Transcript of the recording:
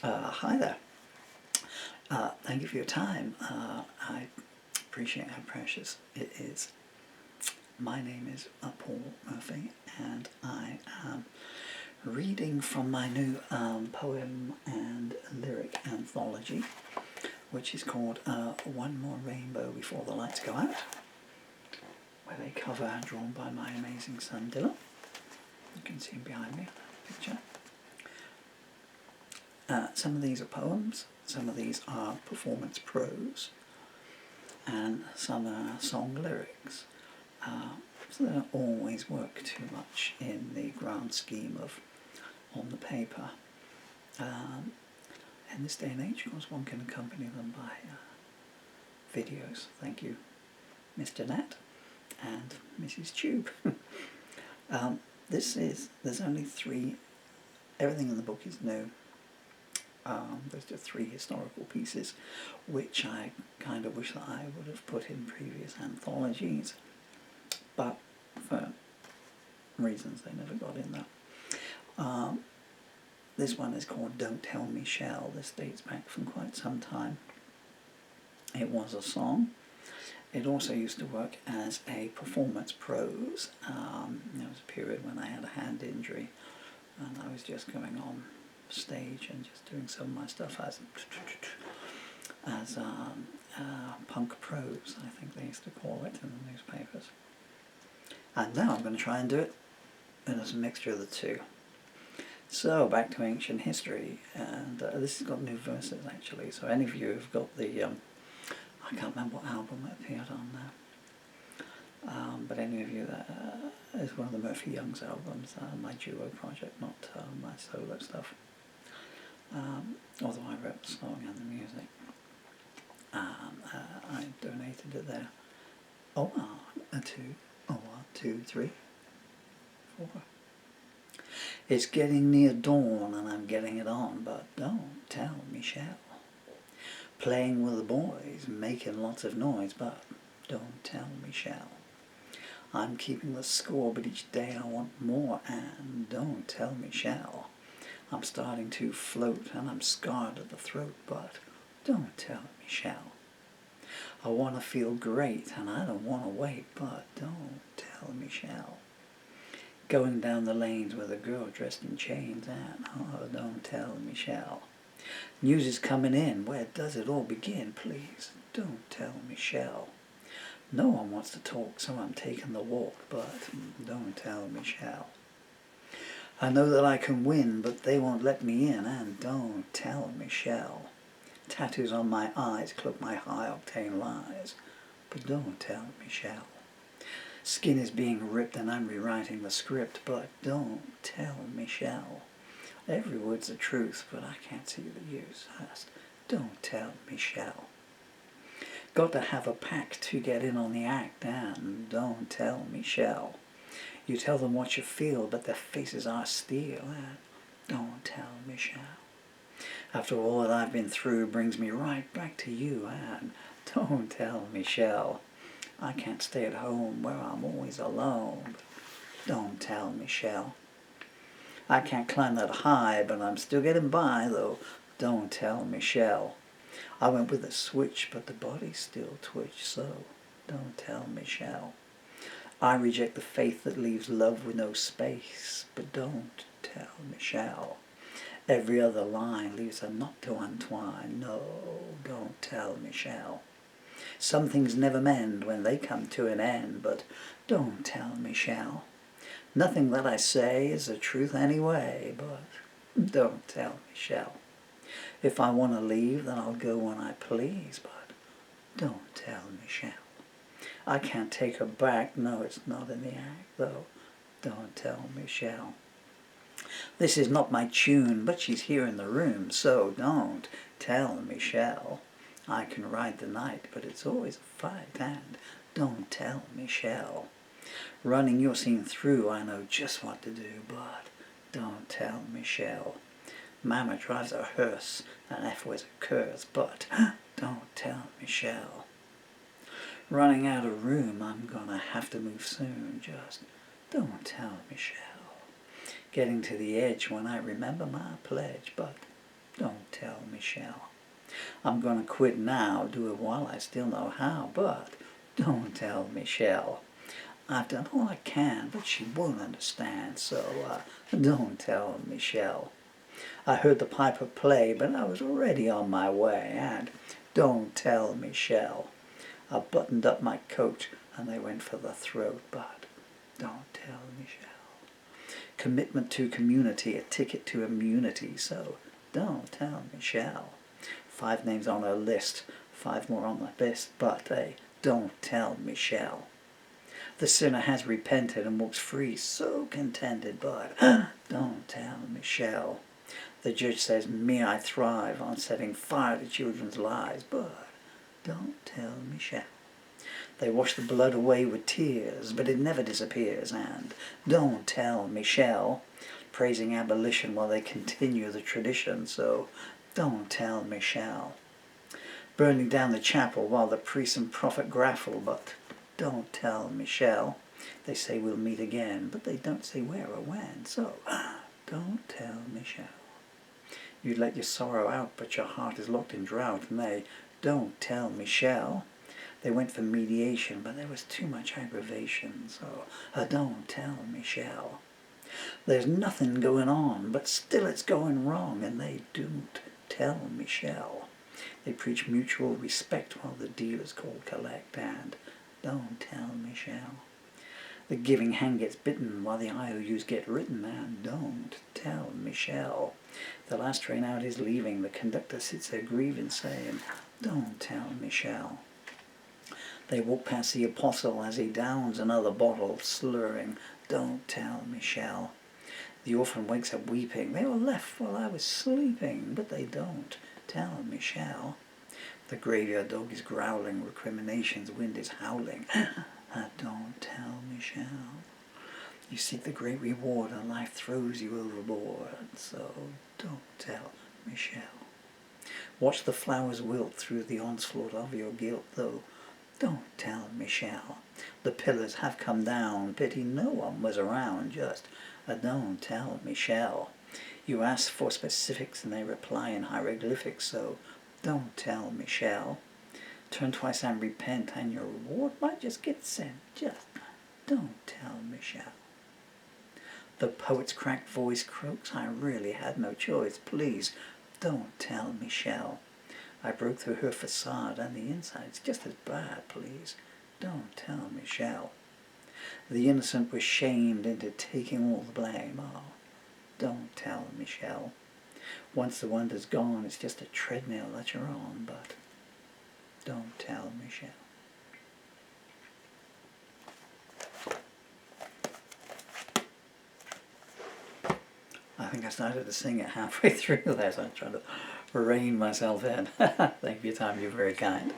Hi there. Thank you for your time. I appreciate how precious it is. My name is Paul Murphy, and I am reading from my new poem and lyric anthology, which is called One More Rainbow Before the Lights Go Out, with a cover drawn by my amazing son Dylan. You can see him behind me in that picture. Some of these are poems, some of these are performance prose, and some are song lyrics. So they don't always work too much in the grand scheme of on the paper. In this day and age, of course, one can accompany them by videos. Thank you, Mr. Nat and Mrs. Tube. There's only three, everything in the book is new. There's just three historical pieces, which I kind of wish that I would have put in previous anthologies, but for reasons they never got in there. This one is called Don't Tell Me Shall. This dates back from quite some time. It was a song. It also used to work as a performance prose. There was a period when I had a hand injury and I was just going on stage and just doing some of my stuff as punk prose, I think they used to call it in the newspapers. And now I'm going to try and do it as a mixture of the two. So back to ancient history, and this has got new verses actually, so any of you who've got the I can't remember what album it appeared on now, but any of you that is one of the Murphy Young's albums, my duo project, not my solo stuff. Although I wrote the song and the music, I donated it there. OMR 2, 3, 4. It's getting near dawn and I'm getting it on, but don't tell me shall. Playing with the boys, making lots of noise, but don't tell me shall. I'm keeping the score, but each day I want more, and don't tell me shall. I'm starting to float and I'm scarred at the throat, but don't tell me shall. I want to feel great and I don't want to wait, but don't tell me shall. Going down the lanes with a girl dressed in chains, and don't tell me shall. News is coming in, where does it all begin? Please don't tell me shall. No one wants to talk, so I'm taking the walk, but don't tell me shall. I know that I can win, but they won't let me in, and don't tell me shall. Tattoos on my eyes cloak my high-octane lies, but don't tell me shall. Skin is being ripped and I'm rewriting the script, but don't tell me shall. Every word's the truth, but I can't see the use. Don't tell me shall. Got to have a pack to get in on the act, and don't tell me shall. You tell them what you feel, but their faces are steel, and don't tell me shall. After all that I've been through brings me right back to you, and don't tell me shall. I can't stay at home where I'm always alone, but don't tell me shall. I can't climb that high, but I'm still getting by, though don't tell me shall. I went with a switch, but the body still twitched, so don't tell me shall. I reject the faith that leaves love with no space, but don't tell me shall. Every other line leaves a knot to untwine, no, don't tell me shall. Some things never mend when they come to an end, but don't tell me shall. Nothing that I say is the truth anyway, but don't tell me shall. If I want to leave, then I'll go when I please, but don't tell me shall. I can't take her back, no, it's not in the act, though don't tell me shall. This is not my tune, but she's here in the room, so don't tell me shall. I can ride the night, but it's always a fight, and don't tell me shall. Running your scene through, I know just what to do, but don't tell me shall. Mama drives a hearse, and F wears a curse, but don't tell me shall. Running out of room, I'm gonna have to move soon, just don't tell me shall. Getting to the edge when I remember my pledge, but don't tell Michelle. I'm gonna quit now, do it while I still know how, but don't tell Michelle. I've done all I can, but she won't understand, so don't tell Michelle. I heard the piper play, but I was already on my way, and don't tell Michelle. I buttoned up my coat, and they went for the throat, but don't tell Michelle. Commitment to community, a ticket to immunity, so don't tell Michelle. 5 names on her list, 5 more on the list, but don't tell Michelle. The sinner has repented and walks free, so contented, but don't tell Michelle. The judge says, me I thrive on setting fire to children's lives, but don't tell Michelle. They wash the blood away with tears, but it never disappears, and don't tell Michelle. Praising abolition while they continue the tradition, so don't tell Michelle. Burning down the chapel while the priest and prophet grapple, but don't tell Michelle. They say we'll meet again, but they don't say where or when, so don't tell Michelle. You let your sorrow out, but your heart is locked in drought, and they don't tell Michelle. They went for mediation, but there was too much aggravation, so don't tell Michelle. There's nothing going on, but still it's going wrong, and they don't tell Michelle. They preach mutual respect while the dealers call collect, and don't tell Michelle. The giving hand gets bitten while the IOUs get written, and don't tell Michelle. The last train out is leaving, the conductor sits there grieving, saying, don't tell Michelle. They walk past the apostle as he downs another bottle, slurring, don't tell Michelle. The orphan wakes up weeping, they were left while I was sleeping, but they don't tell Michelle. The graveyard dog is growling, recriminations, wind is howling, don't tell Michelle. You seek the great reward and life throws you overboard, so don't tell Michelle. Watch the flowers wilt through the onslaught of your guilt, though don't tell Michelle. The pillars have come down, pity no one was around, just don't tell Michelle. You ask for specifics and they reply in hieroglyphics, so don't tell Michelle. Turn twice and repent and your reward might just get sent, just don't tell Michelle. The poet's cracked voice croaks, I really had no choice, please don't tell Michelle. I broke through her facade and the inside's just as bad, please don't tell Michelle. The innocent was shamed into taking all the blame, oh, don't tell Michelle. Once the wonder's gone, it's just a treadmill that you're on, but don't tell Michelle. I think I started to sing it halfway through there, so I'm trying to rein myself in. Thank you for your time, you're very kind.